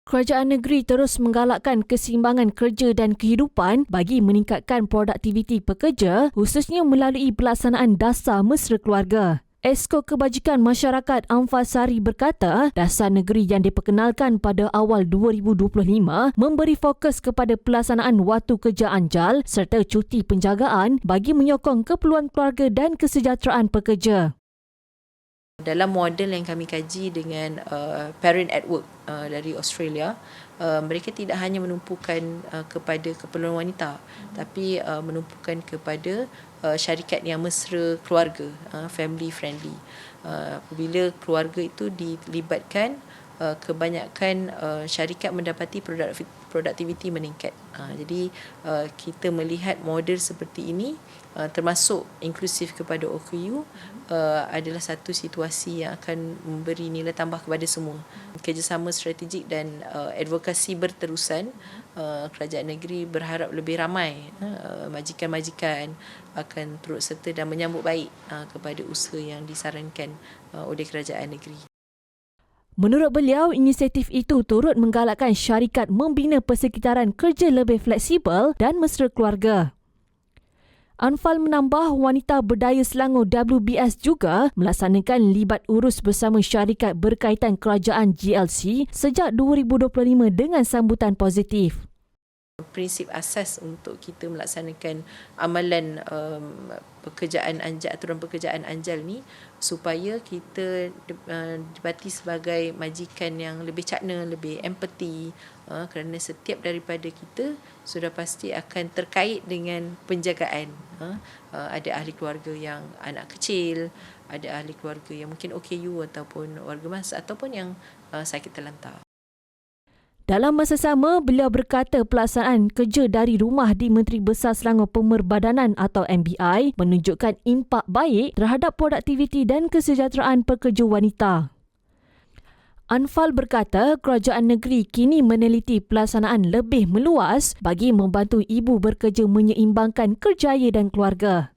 Kerajaan negeri terus menggalakkan keseimbangan kerja dan kehidupan bagi meningkatkan produktiviti pekerja, khususnya melalui pelaksanaan dasar mesra keluarga. Esko Kebajikan Masyarakat Amfasari berkata, dasar negeri yang diperkenalkan pada awal 2025 memberi fokus kepada pelaksanaan waktu kerja anjal serta cuti penjagaan bagi menyokong keperluan keluarga dan kesejahteraan pekerja. Dalam model yang kami kaji dengan Parent at Work dari Australia, mereka tidak hanya menumpukan kepada keperluan wanita, tapi menumpukan kepada syarikat yang mesra keluarga, family friendly. Apabila keluarga itu dilibatkan, kebanyakan syarikat mendapati produktiviti meningkat. Jadi kita melihat model seperti ini termasuk inklusif kepada OKU adalah satu situasi yang akan memberi nilai tambah kepada semua. Kerjasama strategik dan advokasi berterusan, kerajaan negeri berharap lebih ramai majikan-majikan akan turut serta dan menyambut baik kepada usaha yang disarankan oleh kerajaan negeri. Menurut beliau, inisiatif itu turut menggalakkan syarikat membina persekitaran kerja lebih fleksibel dan mesra keluarga. Anfal menambah wanita berdaya Selangor WBS juga melaksanakan libat urus bersama syarikat berkaitan kerajaan GLC sejak 2025 dengan sambutan positif. Prinsip asas untuk kita melaksanakan amalan pekerjaan anjal, aturan pekerjaan anjal ni supaya kita dibati sebagai majikan yang lebih cakna, lebih empati, kerana setiap daripada kita sudah pasti akan terkait dengan penjagaan. Ada ahli keluarga yang anak kecil, ada ahli keluarga yang mungkin OKU ataupun warga mas ataupun yang sakit terlantar. Dalam masa sama, beliau berkata pelaksanaan kerja dari rumah di Menteri Besar Selangor Pemerbadanan atau MBI menunjukkan impak baik terhadap produktiviti dan kesejahteraan pekerja wanita. Anfal berkata kerajaan negeri kini meneliti pelaksanaan lebih meluas bagi membantu ibu bekerja menyeimbangkan kerjaya dan keluarga.